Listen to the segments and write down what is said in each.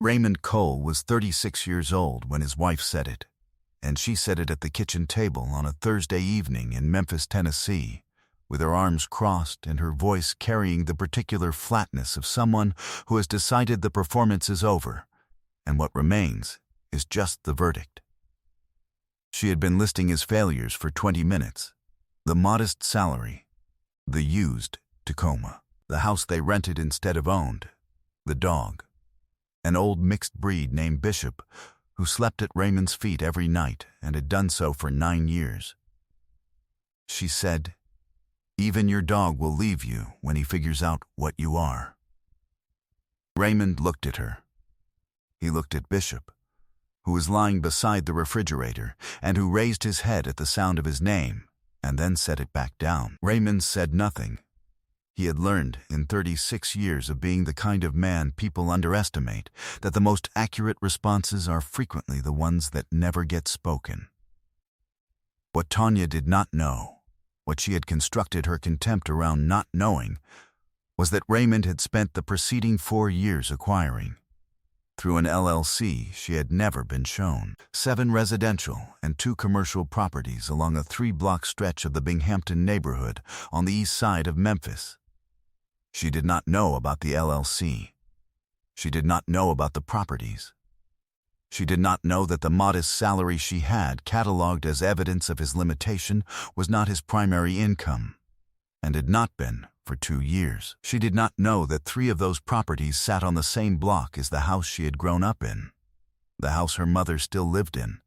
Raymond Cole was 36 years old when his wife said it, and she said it at the kitchen table on a Thursday evening in Memphis, Tennessee, with her arms crossed and her voice carrying the particular flatness of someone who has decided the performance is over, and what remains is just the verdict. She had been listing his failures for 20 minutes. The modest salary, the used Tacoma, the house they rented instead of owned, the dog, an old mixed breed named Bishop, who slept at Raymond's feet every night and had done so for 9 years. She said, "Even your dog will leave you when he figures out what you are." Raymond looked at her. He looked at Bishop, who was lying beside the refrigerator and who raised his head at the sound of his name and then set it back down. Raymond said nothing. He had learned in 36 years of being the kind of man people underestimate that the most accurate responses are frequently the ones that never get spoken. What Tanya did not know, what she had constructed her contempt around not knowing, was that Raymond had spent the preceding 4 years acquiring, through an LLC she had never been shown, 7 residential and 2 commercial properties along a 3-block stretch of the Binghamton neighborhood on the east side of Memphis. She did not know about the LLC. She did not know about the properties. She did not know that the modest salary she had, cataloged as evidence of his limitation, was not his primary income, and had not been for 2 years. She did not know that 3 of those properties sat on the same block as the house she had grown up in, the house her mother still lived in,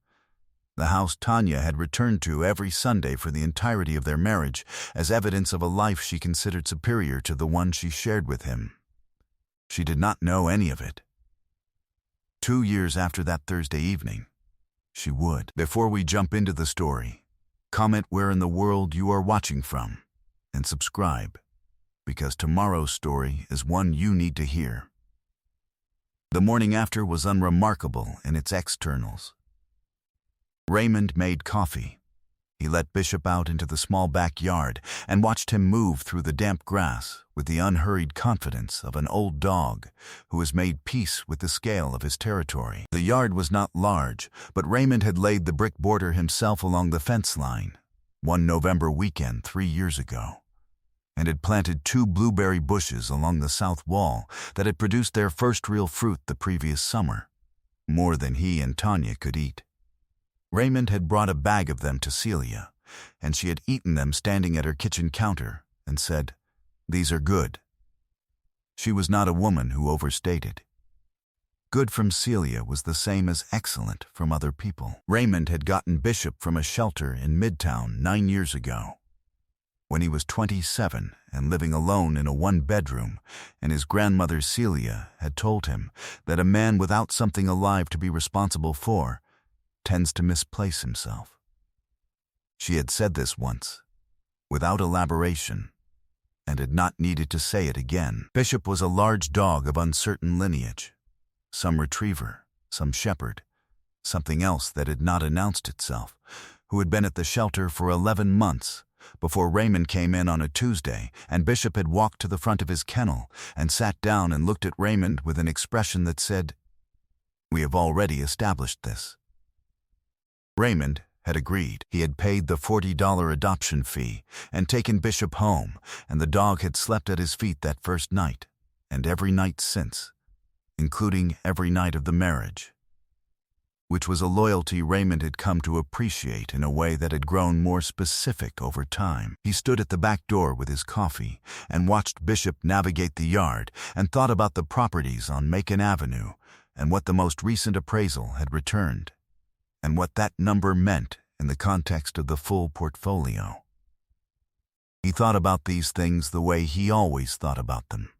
the house Tanya had returned to every Sunday for the entirety of their marriage as evidence of a life she considered superior to the one she shared with him. She did not know any of it. 2 years after that Thursday evening, she would. Before we jump into the story, comment where in the world you are watching from, and subscribe, because tomorrow's story is one you need to hear. The morning after was unremarkable in its externals. Raymond made coffee. He let Bishop out into the small backyard and watched him move through the damp grass with the unhurried confidence of an old dog who has made peace with the scale of his territory. The yard was not large, but Raymond had laid the brick border himself along the fence line one November weekend 3 years ago, and had planted 2 blueberry bushes along the south wall that had produced their first real fruit the previous summer, more than he and Tanya could eat. Raymond had brought a bag of them to Celia, and she had eaten them standing at her kitchen counter and said, "These are good." She was not a woman who overstated. Good from Celia was the same as excellent from other people. Raymond had gotten Bishop from a shelter in Midtown 9 years ago, when he was 27 and living alone in a 1-bedroom, and his grandmother Celia had told him that a man without something alive to be responsible for tends to misplace himself. She had said this once, without elaboration, and had not needed to say it again. Bishop was a large dog of uncertain lineage, some retriever, some shepherd, something else that had not announced itself, who had been at the shelter for 11 months before Raymond came in on a Tuesday, and Bishop had walked to the front of his kennel and sat down and looked at Raymond with an expression that said, "We have already established this." Raymond had agreed. He had paid the $40 adoption fee and taken Bishop home, and the dog had slept at his feet that first night, and every night since, including every night of the marriage, which was a loyalty Raymond had come to appreciate in a way that had grown more specific over time. He stood at the back door with his coffee and watched Bishop navigate the yard and thought about the properties on Macon Avenue and what the most recent appraisal had returned, and what that number meant in the context of the full portfolio. He thought about these things the way he always thought about them,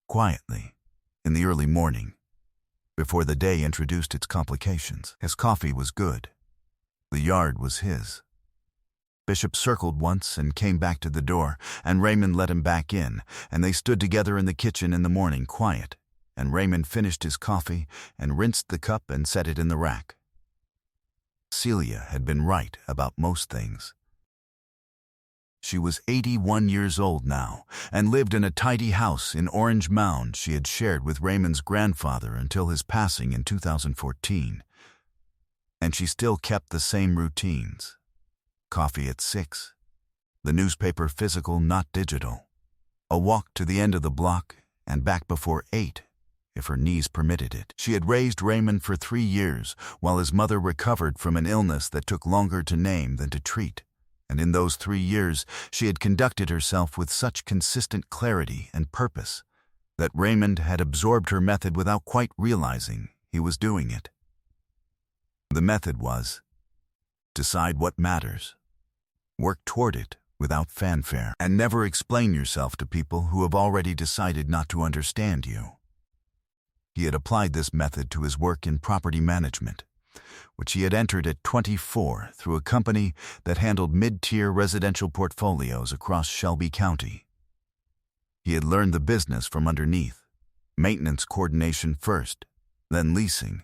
quietly, in the early morning, before the day introduced its complications. His coffee was good. The yard was his. Bishop circled once and came back to the door, and Raymond let him back in, and they stood together in the kitchen in the morning, quiet, and Raymond finished his coffee and rinsed the cup and set it in the rack. Celia had been right about most things. She was 81 years old now and lived in a tidy house in Orange Mound she had shared with Raymond's grandfather until his passing in 2014. And she still kept the same routines. Coffee at 6. The newspaper physical, not digital. A walk to the end of the block and back before 8, if her knees permitted it. She had raised Raymond for 3 years while his mother recovered from an illness that took longer to name than to treat. And in those 3 years, she had conducted herself with such consistent clarity and purpose that Raymond had absorbed her method without quite realizing he was doing it. The method was, decide what matters, work toward it without fanfare, and never explain yourself to people who have already decided not to understand you. He had applied this method to his work in property management, which he had entered at 24 through a company that handled mid-tier residential portfolios across Shelby County. He had learned the business from underneath, maintenance coordination first, then leasing,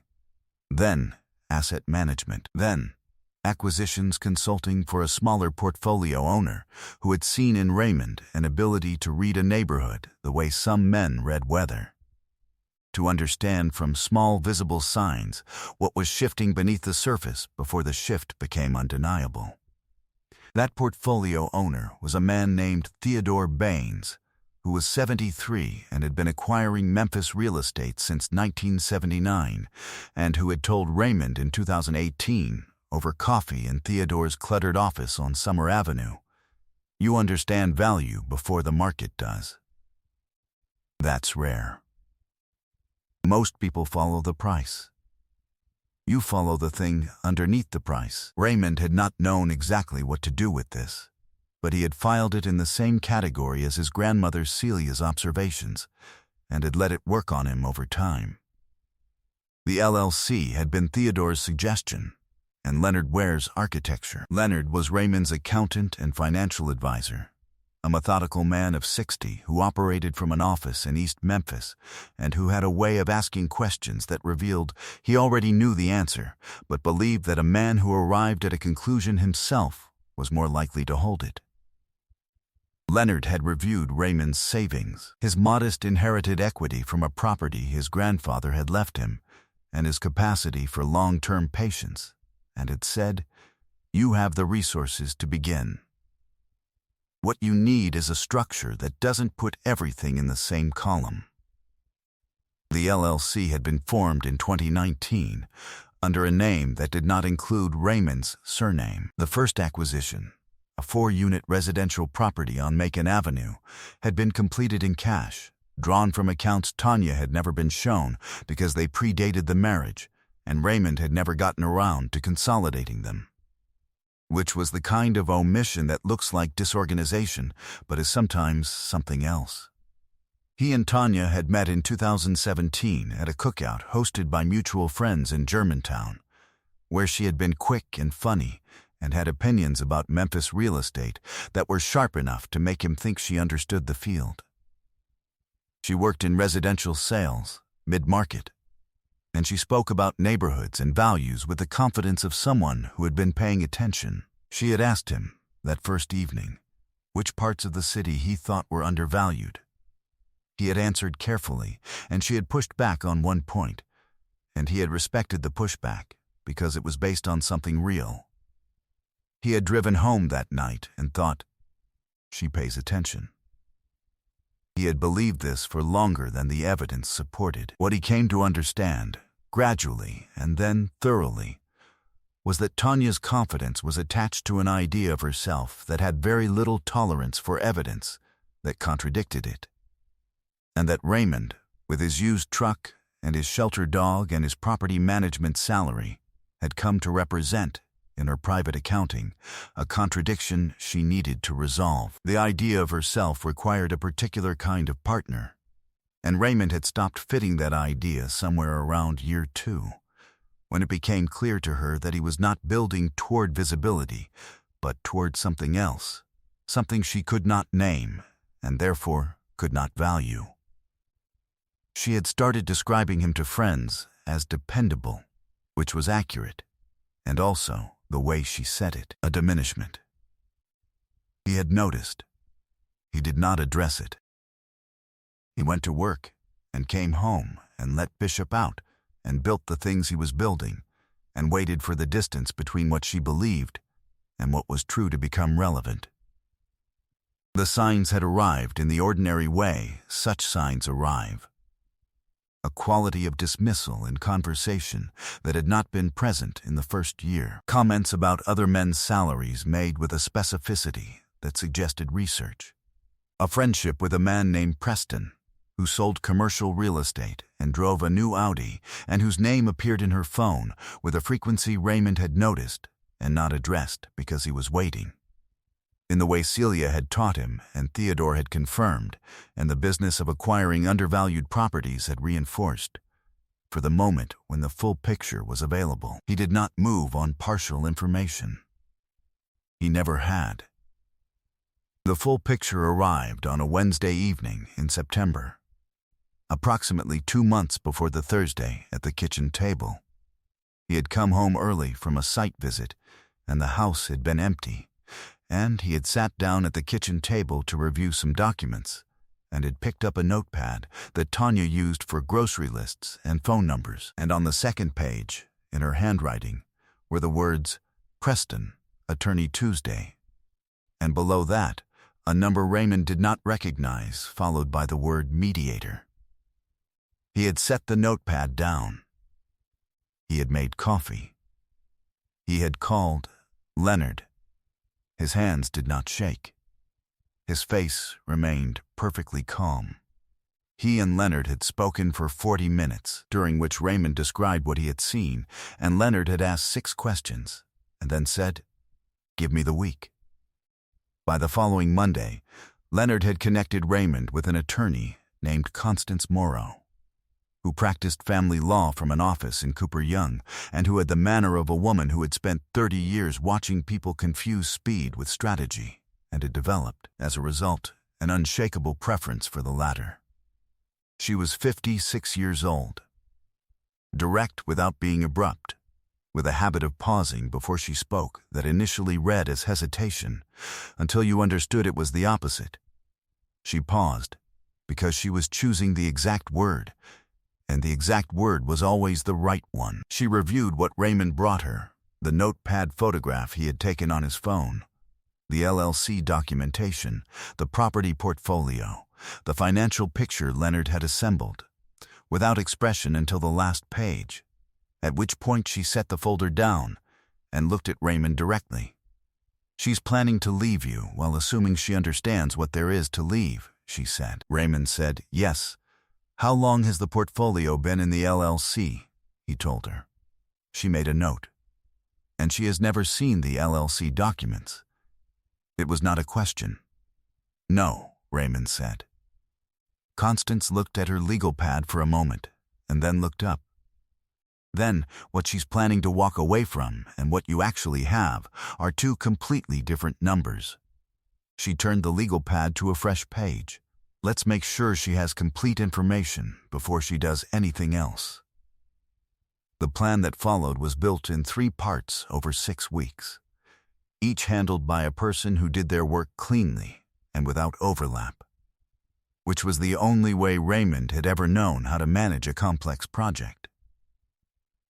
then asset management, then acquisitions consulting for a smaller portfolio owner who had seen in Raymond an ability to read a neighborhood the way some men read weather. To understand from small visible signs what was shifting beneath the surface before the shift became undeniable. That portfolio owner was a man named Theodore Baines, who was 73 and had been acquiring Memphis real estate since 1979, and who had told Raymond in 2018, over coffee in Theodore's cluttered office on Summer Avenue, "You understand value before the market does." That's rare. Most people follow the price. You follow the thing underneath the price. Raymond had not known exactly what to do with this, but he had filed it in the same category as his grandmother Celia's observations and had let it work on him over time. The LLC had been Theodore's suggestion, and Leonard Ware's architecture. Leonard was Raymond's accountant and financial advisor, a methodical man of 60 who operated from an office in East Memphis and who had a way of asking questions that revealed he already knew the answer, but believed that a man who arrived at a conclusion himself was more likely to hold it. Leonard had reviewed Raymond's savings, his modest inherited equity from a property his grandfather had left him, and his capacity for long-term patience, and had said, "You have the resources to begin. What you need is a structure that doesn't put everything in the same column." The LLC had been formed in 2019 under a name that did not include Raymond's surname. The first acquisition, a 4-unit residential property on Macon Avenue, had been completed in cash, drawn from accounts Tanya had never been shown because they predated the marriage, and Raymond had never gotten around to consolidating them. Which was the kind of omission that looks like disorganization, but is sometimes something else. He and Tanya had met in 2017 at a cookout hosted by mutual friends in Germantown, where she had been quick and funny and had opinions about Memphis real estate that were sharp enough to make him think she understood the field. She worked in residential sales, mid-market, and she spoke about neighborhoods and values with the confidence of someone who had been paying attention. She had asked him, that first evening, which parts of the city he thought were undervalued. He had answered carefully, and she had pushed back on one point, and he had respected the pushback because it was based on something real. He had driven home that night and thought, "She pays attention." He had believed this for longer than the evidence supported. What he came to understand, gradually and then thoroughly, was that Tanya's confidence was attached to an idea of herself that had very little tolerance for evidence that contradicted it, and that Raymond, with his used truck and his shelter dog and his property management salary, had come to represent, in her private accounting, a contradiction she needed to resolve. The idea of herself required a particular kind of partner, and Raymond had stopped fitting that idea somewhere around year 2, when it became clear to her that he was not building toward visibility, but toward something else, something she could not name, and therefore could not value. She had started describing him to friends as dependable, which was accurate, and also the way she said it, a diminishment. He had noticed. He did not address it. He went to work and came home and let Bishop out and built the things he was building and waited for the distance between what she believed and what was true to become relevant. The signs had arrived in the ordinary way such signs arrive. A quality of dismissal in conversation that had not been present in the first year. Comments about other men's salaries made with a specificity that suggested research. A friendship with a man named Preston, who sold commercial real estate and drove a new Audi and whose name appeared in her phone with a frequency Raymond had noticed and not addressed because he was waiting. In the way Celia had taught him and Theodore had confirmed, and the business of acquiring undervalued properties had reinforced. For the moment when the full picture was available, he did not move on partial information. He never had. The full picture arrived on a Wednesday evening in September, approximately 2 months before the Thursday at the kitchen table. He had come home early from a site visit, and the house had been empty. And he had sat down at the kitchen table to review some documents and had picked up a notepad that Tanya used for grocery lists and phone numbers. And on the second page, in her handwriting, were the words, Preston, Attorney Tuesday. And below that, a number Raymond did not recognize, followed by the word mediator. He had set the notepad down. He had made coffee. He had called Leonard. His hands did not shake. His face remained perfectly calm. He and Leonard had spoken for 40 minutes, during which Raymond described what he had seen, and Leonard had asked 6 questions, and then said, "Give me the week." By the following Monday, Leonard had connected Raymond with an attorney named Constance Morrow, who practiced family law from an office in Cooper Young, and who had the manner of a woman who had spent 30 years watching people confuse speed with strategy, and had developed, as a result, an unshakable preference for the latter. She was 56 years old, direct without being abrupt, with a habit of pausing before she spoke that initially read as hesitation, until you understood it was the opposite. She paused because she was choosing the exact word, and the exact word was always the right one. She reviewed what Raymond brought her, the notepad photograph he had taken on his phone, the LLC documentation, the property portfolio, the financial picture Leonard had assembled, without expression until the last page, at which point she set the folder down and looked at Raymond directly. "She's planning to leave you while assuming she understands what there is to leave," she said. Raymond said, "Yes. How long has the portfolio been in the LLC?" he told her. She made a note. "And she has never seen the LLC documents." It was not a question. "No," Raymond said. Constance looked at her legal pad for a moment, and then looked up. "Then, what she's planning to walk away from and what you actually have are 2 completely different numbers." She turned the legal pad to a fresh page. "Let's make sure she has complete information before she does anything else." The plan that followed was built in 3 parts over 6 weeks, each handled by a person who did their work cleanly and without overlap, which was the only way Raymond had ever known how to manage a complex project.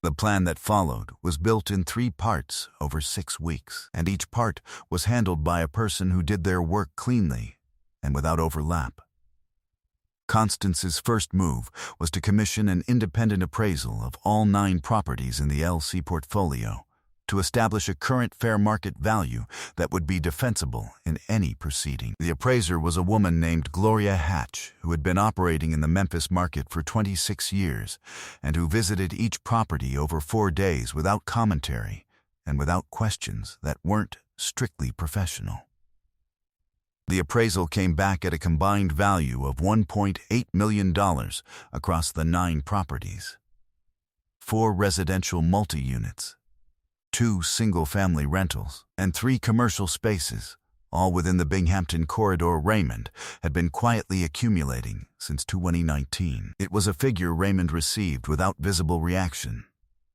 The plan that followed was built in 3 parts over 6 weeks, and each part was handled by a person who did their work cleanly and without overlap. Constance's first move was to commission an independent appraisal of all 9 properties in the LC portfolio to establish a current fair market value that would be defensible in any proceeding. The appraiser was a woman named Gloria Hatch, who had been operating in the Memphis market for 26 years and who visited each property over 4 days without commentary and without questions that weren't strictly professional. The appraisal came back at a combined value of $1.8 million across the 9 properties. 4 residential multi-units, 2 single-family rentals, and 3 commercial spaces, all within the Binghamton corridor Raymond had been quietly accumulating since 2019. It was a figure Raymond received without visible reaction,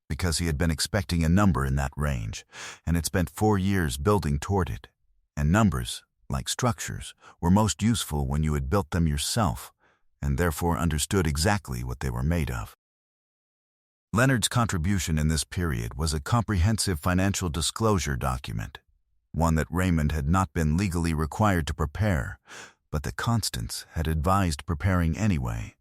because he had been expecting a number in that range and had spent 4 years building toward it, and numbers like structures, were most useful when you had built them yourself and therefore understood exactly what they were made of. Leonard's contribution in this period was a comprehensive financial disclosure document, one that Raymond had not been legally required to prepare, but that Constance had advised preparing anyway,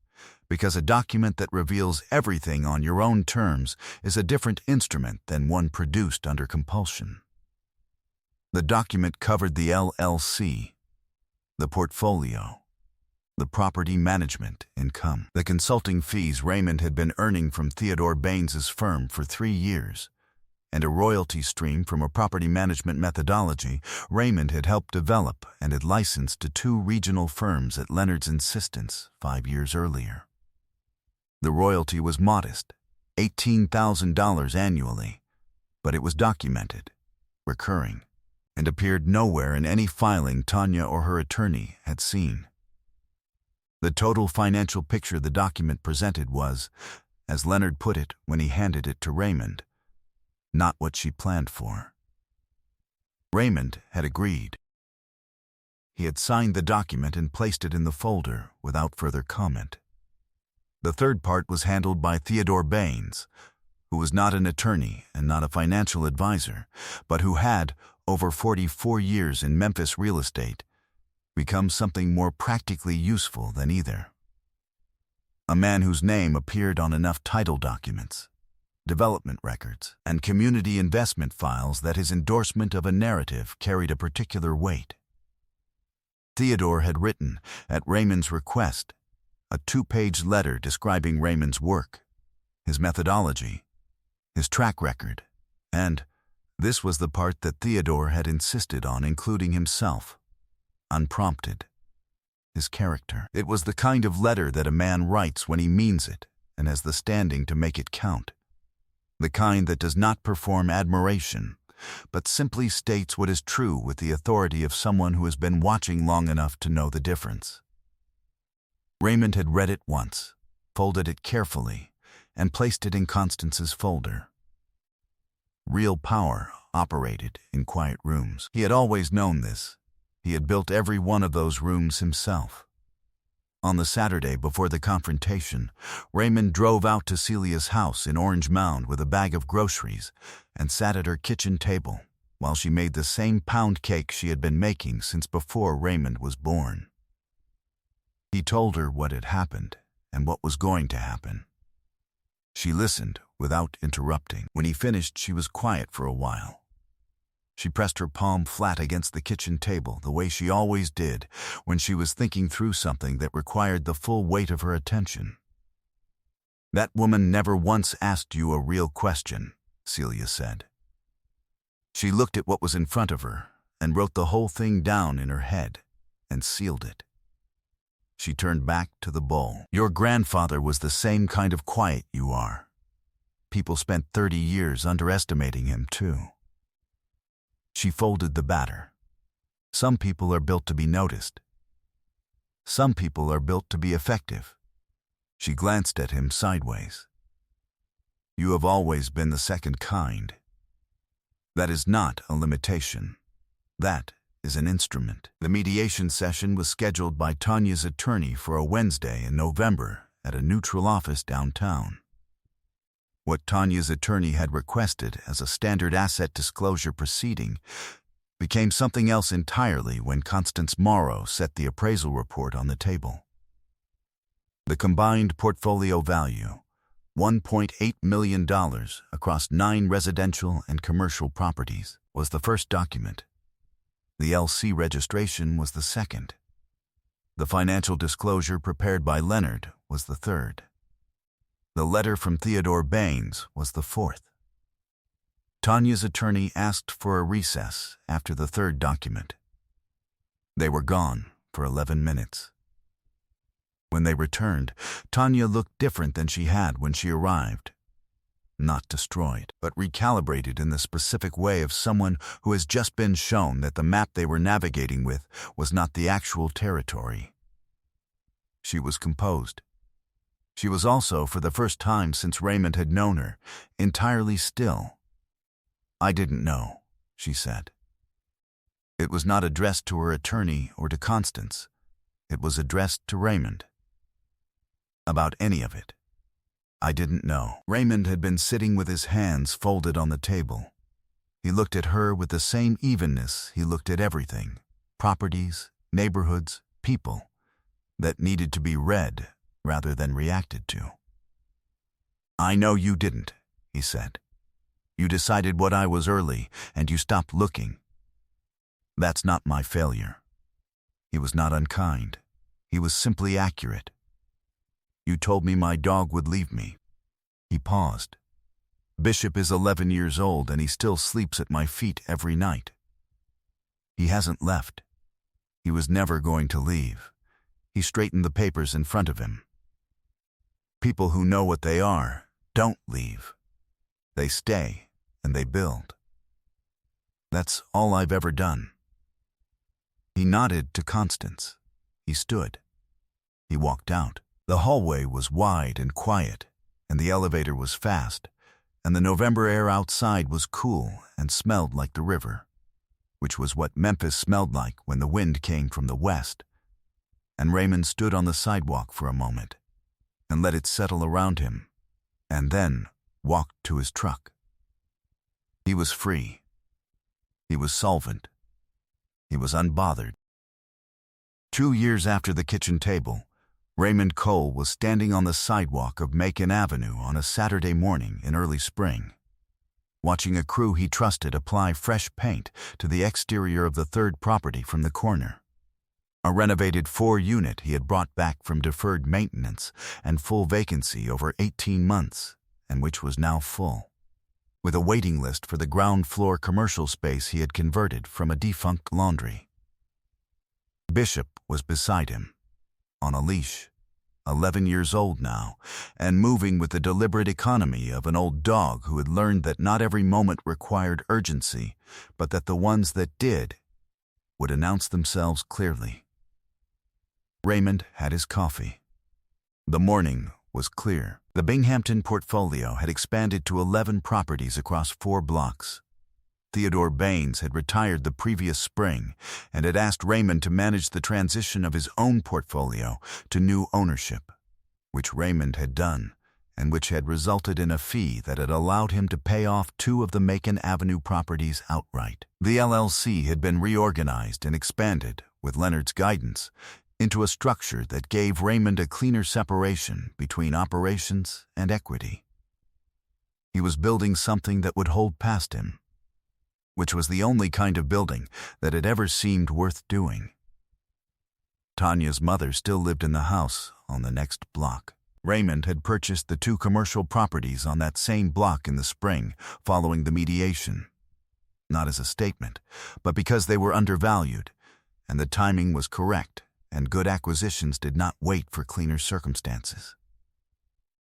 because a document that reveals everything on your own terms is a different instrument than one produced under compulsion. The document covered the LLC, the portfolio, the property management income, the consulting fees Raymond had been earning from Theodore Baines's firm for 3 years, and a royalty stream from a property management methodology Raymond had helped develop and had licensed to 2 regional firms at Leonard's insistence 5 years earlier. The royalty was modest, $18,000 annually, but it was documented, recurring, and appeared nowhere in any filing Tanya or her attorney had seen. The total financial picture the document presented was, as Leonard put it when he handed it to Raymond, not what she planned for. Raymond had agreed. He had signed the document and placed it in the folder without further comment. The third part was handled by Theodore Baines, who was not an attorney and not a financial advisor, but who had, over 44 years in Memphis real estate, become something more practically useful than either. A man whose name appeared on enough title documents, development records, and community investment files that his endorsement of a narrative carried a particular weight. Theodore had written, at Raymond's request, a 2-page letter describing Raymond's work, his methodology, his track record, and this was the part that Theodore had insisted on including himself, unprompted, his character. It was the kind of letter that a man writes when he means it and has the standing to make it count. The kind that does not perform admiration, but simply states what is true with the authority of someone who has been watching long enough to know the difference. Raymond had read it once, folded it carefully, and placed it in Constance's folder. Real power operated in quiet rooms. He had always known this. He had built every one of those rooms himself. On the Saturday before the confrontation, Raymond drove out to Celia's house in Orange Mound with a bag of groceries and sat at her kitchen table while she made the same pound cake she had been making since before Raymond was born. He told her what had happened and what was going to happen. She listened without interrupting. When he finished, she was quiet for a while. She pressed her palm flat against the kitchen table the way she always did when she was thinking through something that required the full weight of her attention. "That woman never once asked you a real question," Celia said. She looked at what was in front of her and wrote the whole thing down in her head and sealed it. She turned back to the bowl. "Your grandfather was the same kind of quiet you are. People spent 30 years underestimating him, too." She folded the batter. "Some people are built to be noticed. Some people are built to be effective." She glanced at him sideways. "You have always been the second kind. That is not a limitation. That is an instrument." The mediation session was scheduled by Tanya's attorney for a Wednesday in November at a neutral office downtown. What Tanya's attorney had requested as a standard asset disclosure proceeding became something else entirely when Constance Morrow set the appraisal report on the table. The combined portfolio value, $1.8 million across 9 residential and commercial properties, was the first document. The LC registration was the second. The financial disclosure prepared by Leonard was the third. The letter from Theodore Baines was the fourth. Tanya's attorney asked for a recess after the third document. They were gone for 11 minutes. When they returned, Tanya looked different than she had when she arrived. Not destroyed, but recalibrated in the specific way of someone who has just been shown that the map they were navigating with was not the actual territory. She was composed. She was also, for the first time since Raymond had known her, entirely still. "I didn't know," she said. It was not addressed to her attorney or to Constance. It was addressed to Raymond. About any of it, I didn't know. Raymond had been sitting with his hands folded on the table. He looked at her with the same evenness he looked at everything, properties, neighborhoods, people, that needed to be read rather than reacted to. "I know you didn't," he said. "You decided what I was early, and you stopped looking. That's not my failure." He was not unkind. He was simply accurate. "You told me my dog would leave me." He paused. "Bishop is 11 years old and he still sleeps at my feet every night. He hasn't left. He was never going to leave." He straightened the papers in front of him. "People who know what they are don't leave. They stay and they build. That's all I've ever done." He nodded to Constance. He stood. He walked out. The hallway was wide and quiet, and the elevator was fast, and the November air outside was cool and smelled like the river, which was what Memphis smelled like when the wind came from the west. And Raymond stood on the sidewalk for a moment and let it settle around him, and then walked to his truck. He was free. He was solvent. He was unbothered. 2 years after the kitchen table, Raymond Cole was standing on the sidewalk of Macon Avenue on a Saturday morning in early spring, watching a crew he trusted apply fresh paint to the exterior of the third property from the corner. A renovated 4-unit he had brought back from deferred maintenance and full vacancy over 18 months, and which was now full, with a waiting list for the ground floor commercial space he had converted from a defunct laundry. Bishop was beside him, on a leash, 11 years old now, and moving with the deliberate economy of an old dog who had learned that not every moment required urgency, but that the ones that did would announce themselves clearly. Raymond had his coffee. The morning was clear. The Binghamton portfolio had expanded to 11 properties across 4 blocks. Theodore Baines had retired the previous spring and had asked Raymond to manage the transition of his own portfolio to new ownership, which Raymond had done, and which had resulted in a fee that had allowed him to pay off 2 of the Macon Avenue properties outright. The LLC had been reorganized and expanded, with Leonard's guidance, into a structure that gave Raymond a cleaner separation between operations and equity. He was building something that would hold past him, which was the only kind of building that had ever seemed worth doing. Tanya's mother still lived in the house on the next block. Raymond had purchased the 2 commercial properties on that same block in the spring following the mediation, not as a statement, but because they were undervalued, and the timing was correct, and good acquisitions did not wait for cleaner circumstances.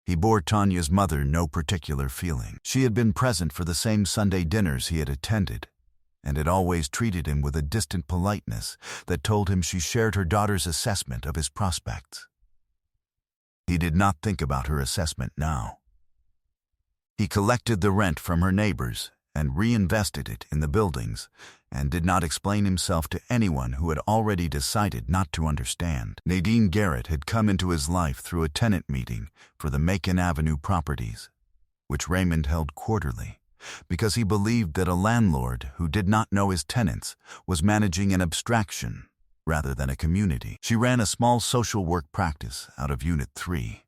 He bore Tanya's mother no particular feeling. She had been present for the same Sunday dinners he had attended, and had always treated him with a distant politeness that told him she shared her daughter's assessment of his prospects. He did not think about her assessment now. He collected the rent from her neighbors and reinvested it in the buildings, and did not explain himself to anyone who had already decided not to understand. Nadine Garrett had come into his life through a tenant meeting for the Macon Avenue properties, which Raymond held quarterly, because he believed that a landlord who did not know his tenants was managing an abstraction rather than a community. She ran a small social work practice out of Unit 3,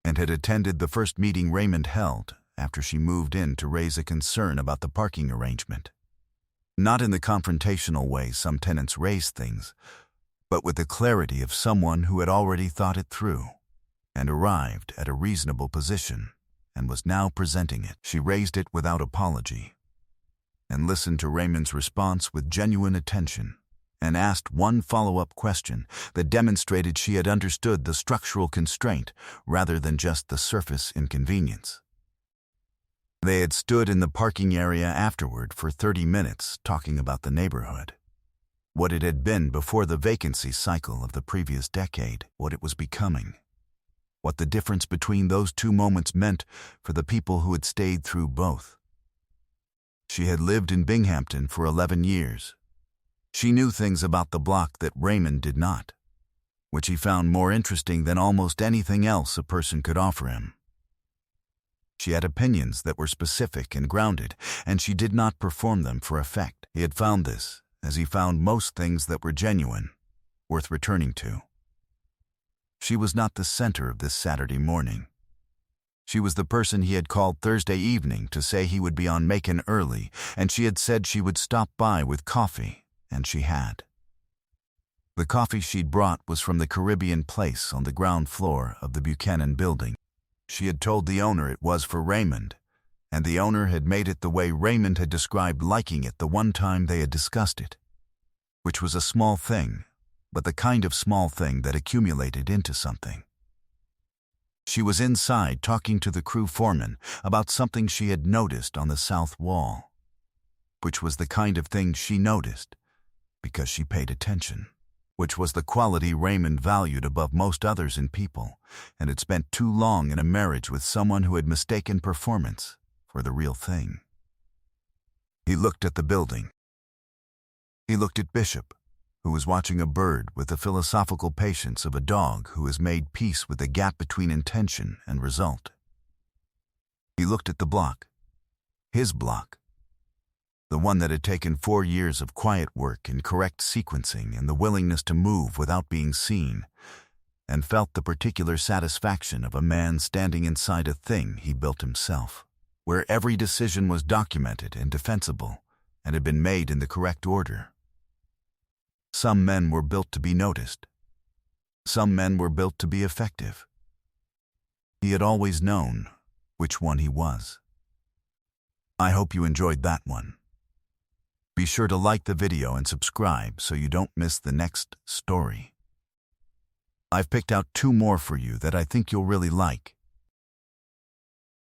and had attended the first meeting Raymond held after she moved in to raise a concern about the parking arrangement. Not in the confrontational way some tenants raise things, but with the clarity of someone who had already thought it through and arrived at a reasonable position and was now presenting it. She raised it without apology and listened to Raymond's response with genuine attention, and asked one follow-up question that demonstrated she had understood the structural constraint rather than just the surface inconvenience. They had stood in the parking area afterward for 30 minutes talking about the neighborhood, what it had been before the vacancy cycle of the previous decade, what it was becoming, what the difference between those 2 moments meant for the people who had stayed through both. She had lived in Binghamton for 11 years, She knew things about the block that Raymond did not, which he found more interesting than almost anything else a person could offer him. She had opinions that were specific and grounded, and she did not perform them for effect. He had found this, as he found most things that were genuine, worth returning to. She was not the center of this Saturday morning. She was the person he had called Thursday evening to say he would be on Macon early, and she had said she would stop by with coffee, and she had. The coffee she'd brought was from the Caribbean Place on the ground floor of the Buchanan building. She had told the owner it was for Raymond, and the owner had made it the way Raymond had described liking it the one time they had discussed it, which was a small thing, but the kind of small thing that accumulated into something. She was inside talking to the crew foreman about something she had noticed on the south wall, which was the kind of thing she noticed because she paid attention, which was the quality Raymond valued above most others in people, and had spent too long in a marriage with someone who had mistaken performance for the real thing. He looked at the building. He looked at Bishop, who was watching a bird with the philosophical patience of a dog who has made peace with the gap between intention and result. He looked at the block, his block, the one that had taken 4 years of quiet work and correct sequencing and the willingness to move without being seen, and felt the particular satisfaction of a man standing inside a thing he built himself, where every decision was documented and defensible and had been made in the correct order. Some men were built to be noticed. Some men were built to be effective. He had always known which one he was. I hope you enjoyed that one. Be sure to like the video and subscribe so you don't miss the next story. I've picked out 2 more for you that I think you'll really like.